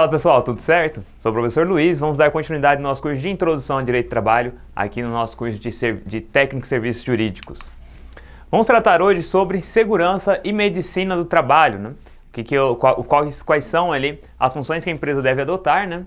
Fala pessoal, tudo certo? Sou o professor Luiz, vamos dar continuidade no nosso curso de Introdução ao Direito do Trabalho, aqui no nosso curso de Técnico e Serviços Jurídicos. Vamos tratar hoje sobre segurança e medicina do trabalho, né? Quais são ali as funções que a empresa deve adotar, né,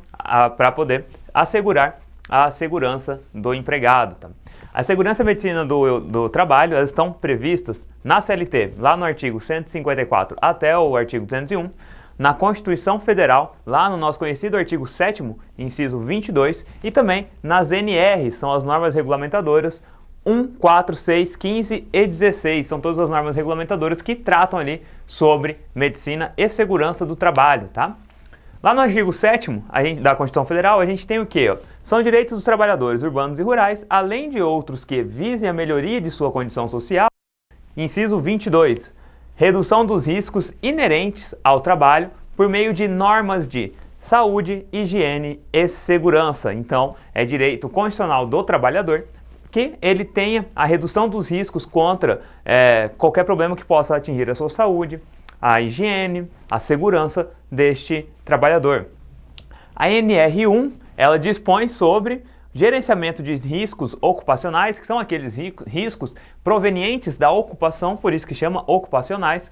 para poder assegurar a segurança do empregado. Tá? A segurança e a medicina do trabalho, elas estão previstas na CLT, lá no artigo 154 até o artigo 201, na Constituição Federal, lá no nosso conhecido artigo 7º, inciso 22, e também nas NRs, são as normas regulamentadoras 1, 4, 6, 15 e 16, são todas as normas regulamentadoras que tratam ali sobre medicina e segurança do trabalho, tá? Lá no artigo 7º da Constituição Federal, a gente tem o quê? São direitos dos trabalhadores urbanos e rurais, além de outros que visem a melhoria de sua condição social. Inciso 22. Redução dos riscos inerentes ao trabalho por meio de normas de saúde, higiene e segurança. Então, é direito constitucional do trabalhador que ele tenha a redução dos riscos contra qualquer problema que possa atingir a sua saúde, a higiene, a segurança deste trabalhador. A NR1, ela dispõe sobre gerenciamento de riscos ocupacionais, que são aqueles riscos provenientes da ocupação, por isso que chama ocupacionais.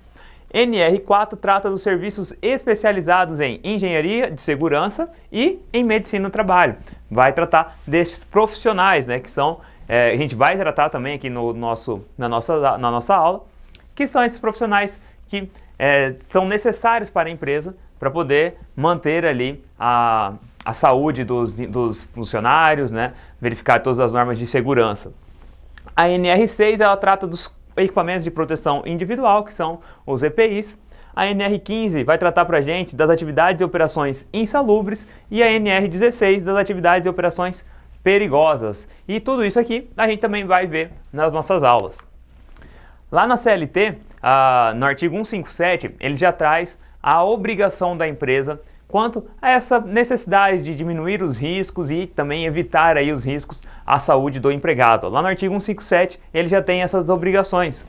NR4 trata dos serviços especializados em engenharia de segurança e em medicina do trabalho. Vai tratar destes profissionais, né, que são, a gente vai tratar também aqui na nossa aula, que são esses profissionais que são necessários para a empresa para poder manter ali a saúde dos funcionários, né? Verificar todas as normas de segurança. A NR6 ela trata dos equipamentos de proteção individual, que são os EPIs. A NR15 vai tratar para a gente das atividades e operações insalubres e a NR16 das atividades e operações perigosas. E tudo isso aqui a gente também vai ver nas nossas aulas. Lá na CLT, no artigo 157, ele já traz a obrigação da empresa quanto a essa necessidade de diminuir os riscos e também evitar aí os riscos à saúde do empregado. Lá no artigo 157, ele já tem essas obrigações.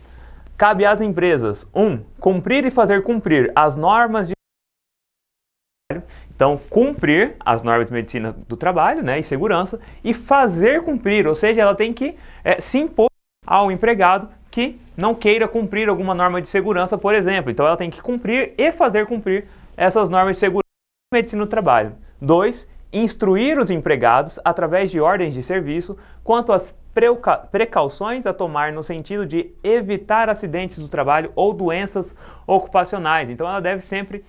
Cabe às empresas, 1. Cumprir e fazer cumprir as normas de trabalho. Então, cumprir as normas de medicina do trabalho, né, e segurança, e fazer cumprir, ou seja, ela tem que se impor ao empregado que não queira cumprir alguma norma de segurança, por exemplo. Então, ela tem que cumprir e fazer cumprir essas normas de segurança e medicina do trabalho. 2. Instruir os empregados, através de ordens de serviço, quanto às precauções a tomar no sentido de evitar acidentes do trabalho ou doenças ocupacionais. Então, ela deve sempre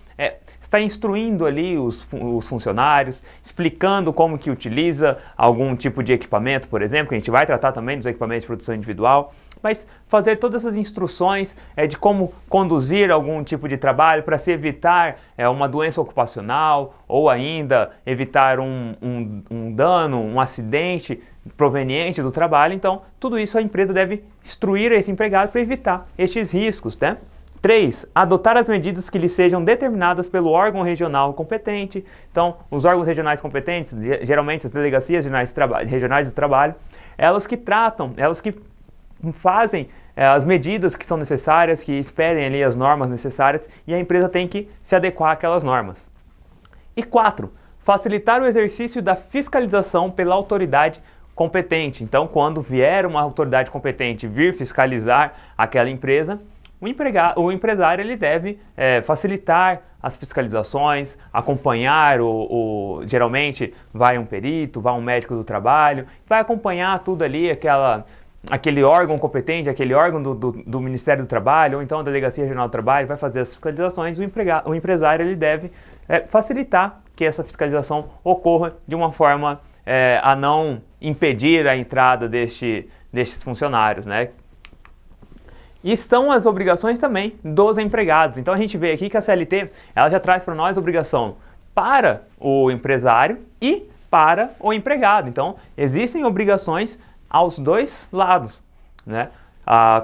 estar instruindo ali os funcionários, explicando como que utiliza algum tipo de equipamento, por exemplo, que a gente vai tratar também dos equipamentos de proteção individual, mas fazer todas essas instruções de como conduzir algum tipo de trabalho para se evitar uma doença ocupacional ou ainda evitar um dano, um acidente proveniente do trabalho. Então, tudo isso a empresa deve instruir esse empregado para evitar estes riscos, né? 3. Adotar as medidas que lhe sejam determinadas pelo órgão regional competente. Então, os órgãos regionais competentes, geralmente as delegacias regionais do trabalho, elas que tratam, elas que fazem as medidas que são necessárias, que esperem ali as normas necessárias, e a empresa tem que se adequar àquelas normas. E 4. Facilitar o exercício da fiscalização pela autoridade competente. Então, quando vier uma autoridade competente vir fiscalizar aquela empresa, o empresário ele deve facilitar as fiscalizações, acompanhar geralmente vai um perito, vai um médico do trabalho, vai acompanhar tudo ali, aquele órgão competente, aquele órgão do Ministério do Trabalho, ou então a Delegacia Regional do Trabalho, vai fazer as fiscalizações. O empresário ele deve facilitar que essa fiscalização ocorra de uma forma a não impedir a entrada destes funcionários, né? E são as obrigações também dos empregados. Então a gente vê aqui que a CLT ela já traz para nós obrigação para o empresário e para o empregado. Então existem obrigações aos dois lados, né?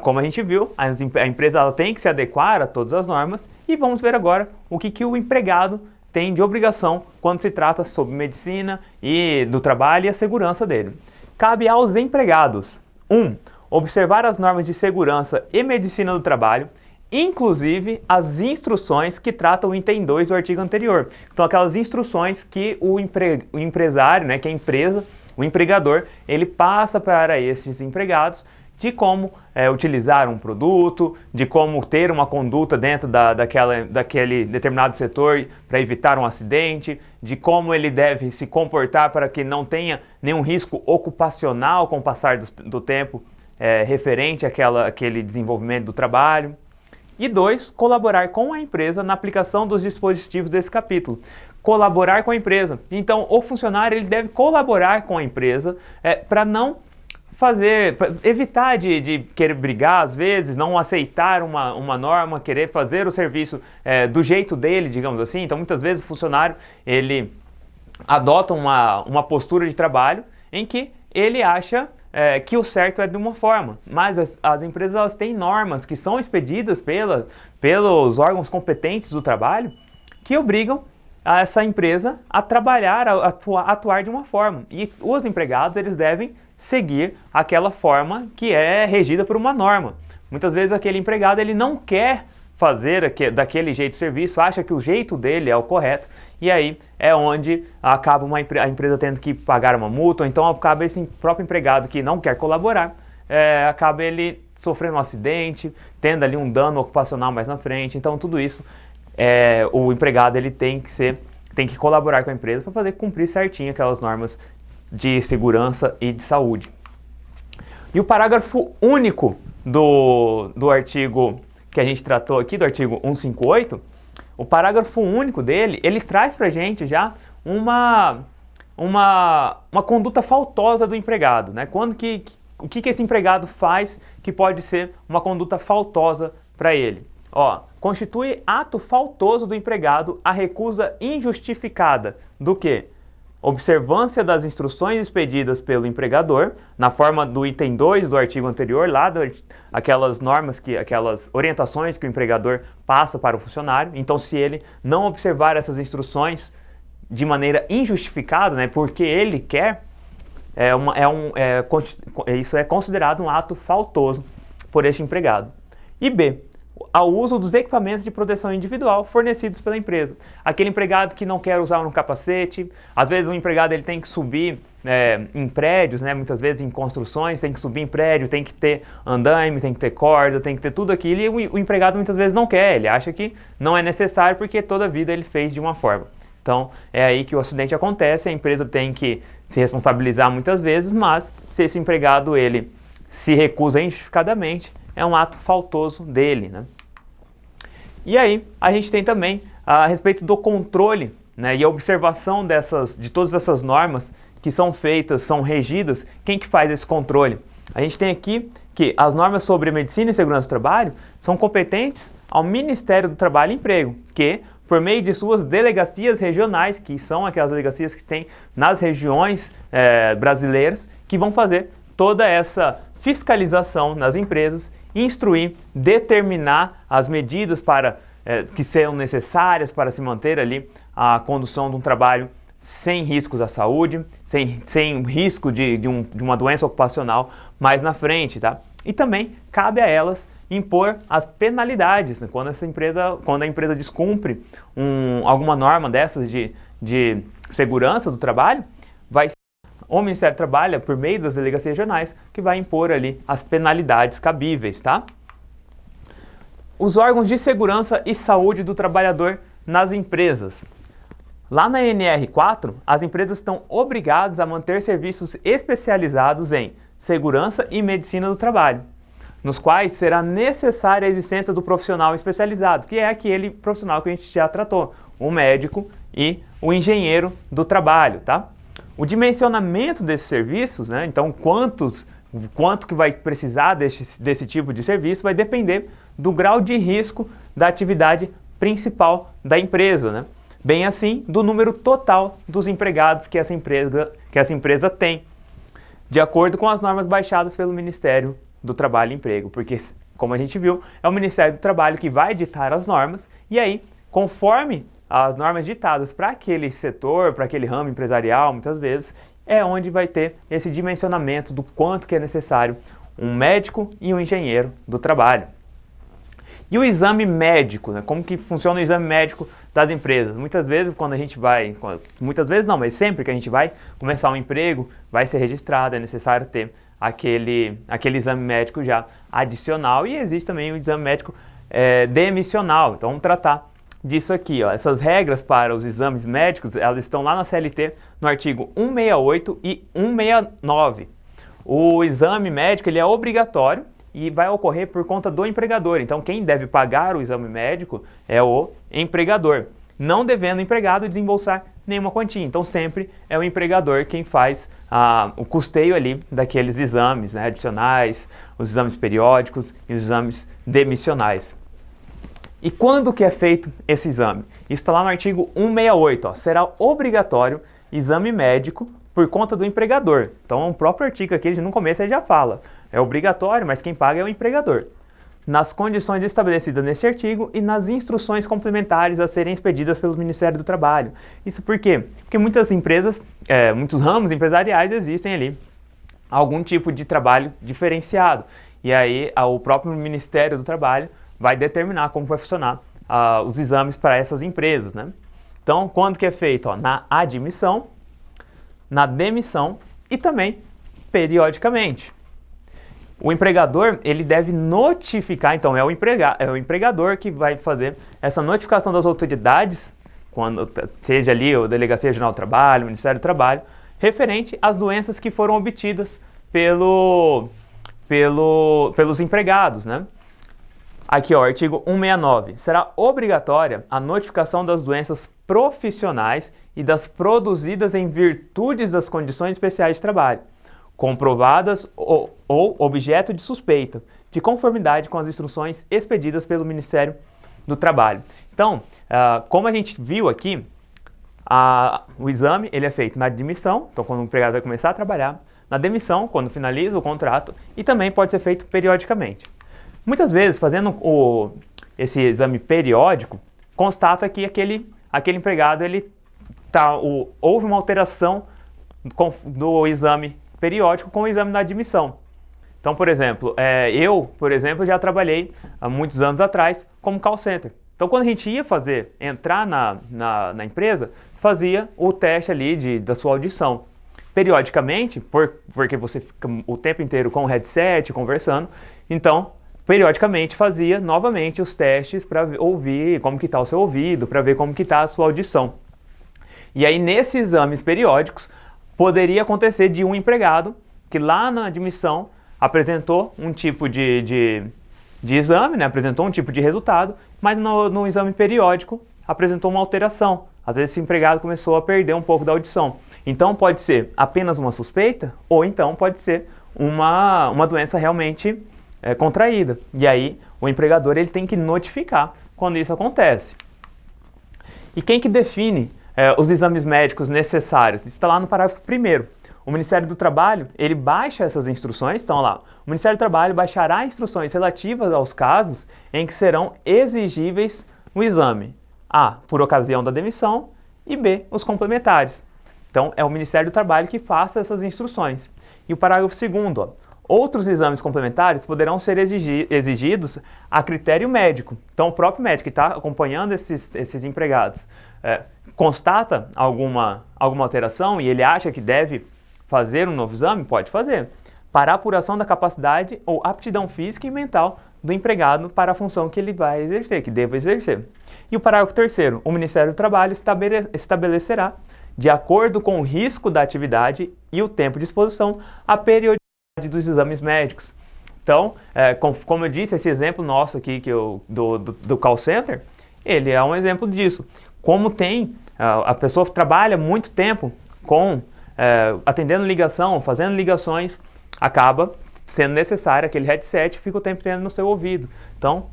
Como a gente viu, a empresa ela tem que se adequar a todas as normas, e vamos ver agora o que o empregado tem de obrigação quando se trata sobre medicina e do trabalho e a segurança dele. Cabe aos empregados: 1. Observar as normas de segurança e medicina do trabalho inclusive as instruções que tratam o item 2 do artigo anterior. Então, aquelas instruções que o empresário, né, que é a empresa, o empregador, ele passa para esses empregados de como utilizar um produto, de como ter uma conduta dentro daquele determinado setor para evitar um acidente, de como ele deve se comportar para que não tenha nenhum risco ocupacional com o passar do tempo referente àquele desenvolvimento do trabalho. E 2, colaborar com a empresa na aplicação dos dispositivos desse capítulo. Colaborar com a empresa. Então, o funcionário ele deve colaborar com a empresa para não evitar de querer brigar às vezes, não aceitar uma norma, querer fazer o serviço do jeito dele, digamos assim. Então, muitas vezes o funcionário ele adota uma postura de trabalho em que ele acha que o certo é de uma forma, mas as empresas elas têm normas que são expedidas pelos órgãos competentes do trabalho que obrigam essa empresa a trabalhar, a atuar de uma forma. E os empregados eles devem seguir aquela forma que é regida por uma norma. Muitas vezes aquele empregado ele não quer fazer daquele jeito de serviço, acha que o jeito dele é o correto, e aí é onde acaba a empresa tendo que pagar uma multa, ou então acaba esse próprio empregado que não quer colaborar, acaba ele sofrendo um acidente, tendo ali um dano ocupacional mais na frente. Então tudo isso, o empregado ele tem que colaborar com a empresa para fazer cumprir certinho aquelas normas de segurança e de saúde. E o parágrafo único do artigo que a gente tratou aqui, do artigo 158, o parágrafo único dele, ele traz pra gente já uma conduta faltosa do empregado, né? O que esse empregado faz que pode ser uma conduta faltosa para ele? Constitui ato faltoso do empregado a recusa injustificada do quê? Observância das instruções expedidas pelo empregador, na forma do item 2 do artigo anterior, aquelas orientações que o empregador passa para o funcionário. Então, se ele não observar essas instruções de maneira injustificada, né, porque ele quer, isso é considerado um ato faltoso por este empregado. E B, ao uso dos equipamentos de proteção individual fornecidos pela empresa. Aquele empregado que não quer usar um capacete, às vezes o empregado ele tem que subir em prédios, né, muitas vezes em construções, tem que subir em prédio, tem que ter andaime, tem que ter corda, tem que ter tudo aquilo, e o empregado muitas vezes não quer, ele acha que não é necessário porque toda a vida ele fez de uma forma. Então é aí que o acidente acontece, a empresa tem que se responsabilizar muitas vezes, mas se esse empregado ele se recusa injustificadamente, é um ato faltoso dele, né? E aí, a gente tem também a respeito do controle, né, e a observação de todas essas normas que são feitas, são regidas. Quem que faz esse controle? A gente tem aqui que as normas sobre medicina e segurança do trabalho são competentes ao Ministério do Trabalho e Emprego, que, por meio de suas delegacias regionais, que são aquelas delegacias que tem nas regiões brasileiras, que vão fazer toda essa fiscalização nas empresas, instruir, determinar as medidas que serão necessárias para se manter ali a condução de um trabalho sem riscos à saúde, sem risco de uma doença ocupacional mais na frente, tá? E também cabe a elas impor as penalidades, né? Quando a empresa descumpre alguma norma dessas de segurança do trabalho, o Ministério do Trabalho, por meio das delegacias regionais, que vai impor ali as penalidades cabíveis, tá? Os órgãos de segurança e saúde do trabalhador nas empresas. Lá na NR4, as empresas estão obrigadas a manter serviços especializados em segurança e medicina do trabalho, nos quais será necessária a existência do profissional especializado, que é aquele profissional que a gente já tratou, o médico e o engenheiro do trabalho, tá? O dimensionamento desses serviços, né, então quanto que vai precisar desse tipo de serviço vai depender do grau de risco da atividade principal da empresa, né? Bem assim do número total dos empregados que essa empresa tem, de acordo com as normas baixadas pelo Ministério do Trabalho e Emprego, porque, como a gente viu, é o Ministério do Trabalho que vai ditar as normas, e aí, conforme as normas ditadas para aquele setor, para aquele ramo empresarial, muitas vezes, é onde vai ter esse dimensionamento do quanto que é necessário um médico e um engenheiro do trabalho. E o exame médico, né? Como que funciona o exame médico das empresas? Muitas vezes quando a gente vai, muitas vezes não, mas sempre que a gente vai começar um emprego, vai ser registrado, é necessário ter aquele exame médico já adicional, e existe também o exame médico demissional. Então vamos tratar disso aqui, ó. Essas regras para os exames médicos, elas estão lá na CLT, no artigo 168 e 169. O exame médico ele é obrigatório e vai ocorrer por conta do empregador. Então quem deve pagar o exame médico é o empregador, não devendo o empregado desembolsar nenhuma quantia. Então sempre é o empregador quem faz o custeio ali daqueles exames, né, adicionais, os exames periódicos e os exames demissionais. E quando que é feito esse exame? Isso está lá no artigo 168, ó. Será obrigatório exame médico por conta do empregador. Então o próprio artigo aqui, no começo, ele já fala. É obrigatório, mas quem paga é o empregador. Nas condições estabelecidas nesse artigo e nas instruções complementares a serem expedidas pelo Ministério do Trabalho. Isso por quê? Porque muitas empresas, muitos ramos empresariais existem ali algum tipo de trabalho diferenciado. E aí o próprio Ministério do Trabalho vai determinar como vai funcionar os exames para essas empresas, né? Então, quando que é feito? Ó, na admissão, na demissão e também periodicamente. O empregador, ele deve notificar, então é o empregador que vai fazer essa notificação das autoridades, quando seja ali a Delegacia Regional do Trabalho, o Ministério do Trabalho, referente às doenças que foram obtidas pelos empregados, né? Aqui, ó, artigo 169. Será obrigatória a notificação das doenças profissionais e das produzidas em virtude das condições especiais de trabalho, comprovadas ou objeto de suspeita, de conformidade com as instruções expedidas pelo Ministério do Trabalho. Então, como a gente viu aqui, o exame ele é feito na admissão, então quando o empregado vai começar a trabalhar, na demissão, quando finaliza o contrato, e também pode ser feito periodicamente. Muitas vezes, fazendo esse exame periódico, constata que aquele empregado houve uma alteração do exame periódico com o exame da admissão. Então, por exemplo, eu já trabalhei há muitos anos atrás como call center. Então, quando a gente ia entrar na empresa, fazia o teste ali da sua audição. Periodicamente, porque você fica o tempo inteiro com o headset, conversando, então periodicamente fazia novamente os testes para ouvir como que está o seu ouvido, para ver como que está a sua audição. E aí nesses exames periódicos poderia acontecer de um empregado que lá na admissão apresentou um tipo de exame, né? Apresentou um tipo de resultado, mas no exame periódico apresentou uma alteração. Às vezes esse empregado começou a perder um pouco da audição. Então pode ser apenas uma suspeita ou então pode ser uma doença realmente contraída. E aí o empregador ele tem que notificar quando isso acontece. E quem que define os exames médicos necessários? Está lá no parágrafo 1º. O Ministério do Trabalho ele baixa essas instruções, então lá, o Ministério do Trabalho baixará instruções relativas aos casos em que serão exigíveis o exame. A, por ocasião da demissão, e B, os complementares. Então é o Ministério do Trabalho que faça essas instruções. E o parágrafo 2º, ó, outros exames complementares poderão ser exigidos a critério médico. Então, o próprio médico que está acompanhando esses empregados constata alguma alteração e ele acha que deve fazer um novo exame, pode fazer, para a apuração da capacidade ou aptidão física e mental do empregado para a função que ele vai exercer, que deva exercer. E o parágrafo 3º, o Ministério do Trabalho estabelecerá, de acordo com o risco da atividade e o tempo de exposição, a periodicidade dos exames médicos. Então, como eu disse, esse exemplo nosso aqui do call center, ele é um exemplo disso. Como a pessoa trabalha muito tempo atendendo ligação, fazendo ligações, acaba sendo necessário aquele headset, fica o tempo inteiro no seu ouvido. Então,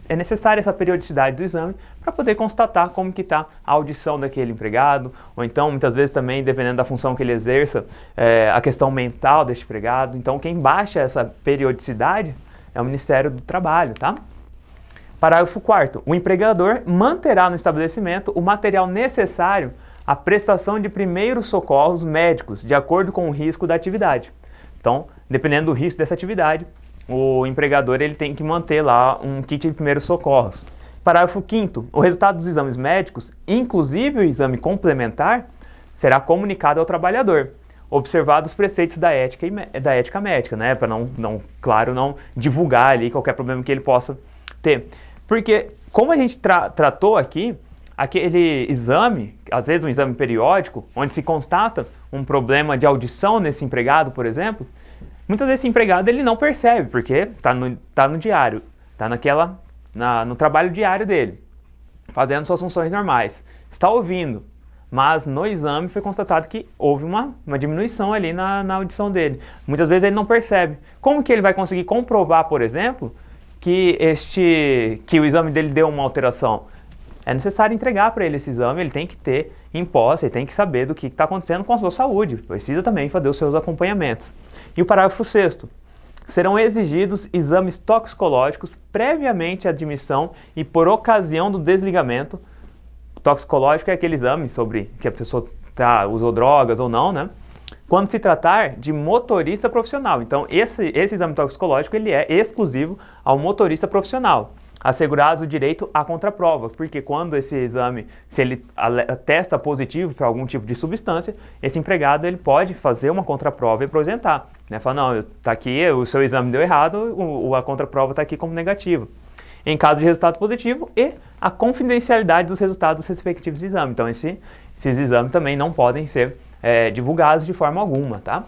é necessária essa periodicidade do exame para poder constatar como que está a audição daquele empregado, ou então, muitas vezes também, dependendo da função que ele exerça, a questão mental deste empregado. Então, quem baixa essa periodicidade é o Ministério do Trabalho, tá? Parágrafo 4º. O empregador manterá no estabelecimento o material necessário à prestação de primeiros socorros médicos, de acordo com o risco da atividade. Então, dependendo do risco dessa atividade, o empregador ele tem que manter lá um kit de primeiros socorros. Parágrafo 5º, o resultado dos exames médicos, inclusive o exame complementar, será comunicado ao trabalhador, observados os preceitos da ética médica, né? Para claro, não divulgar ali qualquer problema que ele possa ter. Porque, como a gente tratou aqui, aquele exame, às vezes um exame periódico, onde se constata um problema de audição nesse empregado, por exemplo, muitas vezes esse empregado ele não percebe, porque está no diário, está no trabalho diário dele, fazendo suas funções normais, está ouvindo, mas no exame foi constatado que houve uma diminuição ali na audição dele. Muitas vezes ele não percebe. Como que ele vai conseguir comprovar, por exemplo, que o exame dele deu uma alteração? É necessário entregar para ele esse exame, ele tem que ter em posse, ele tem que saber do que está acontecendo com a sua saúde, precisa também fazer os seus acompanhamentos. E o parágrafo 6º, serão exigidos exames toxicológicos previamente à admissão e por ocasião do desligamento. Toxicológico é aquele exame sobre que a pessoa usou drogas ou não, né? Quando se tratar de motorista profissional. Então, esse exame toxicológico ele é exclusivo ao motorista profissional, assegurados o direito à contraprova, porque quando esse exame, se ele atesta positivo para algum tipo de substância, esse empregado ele pode fazer uma contraprova e apresentar, né? Falar, não, tá aqui, o seu exame deu errado, a contraprova está aqui como negativa. Em caso de resultado positivo e a confidencialidade dos resultados dos respectivos exames. Então, esses exames também não podem ser divulgados de forma alguma, tá?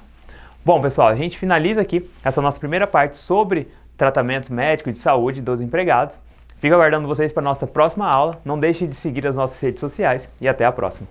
Bom, pessoal, a gente finaliza aqui essa nossa primeira parte sobre tratamentos médicos de saúde dos empregados. Fico aguardando vocês para a nossa próxima aula. Não deixe de seguir as nossas redes sociais e até a próxima.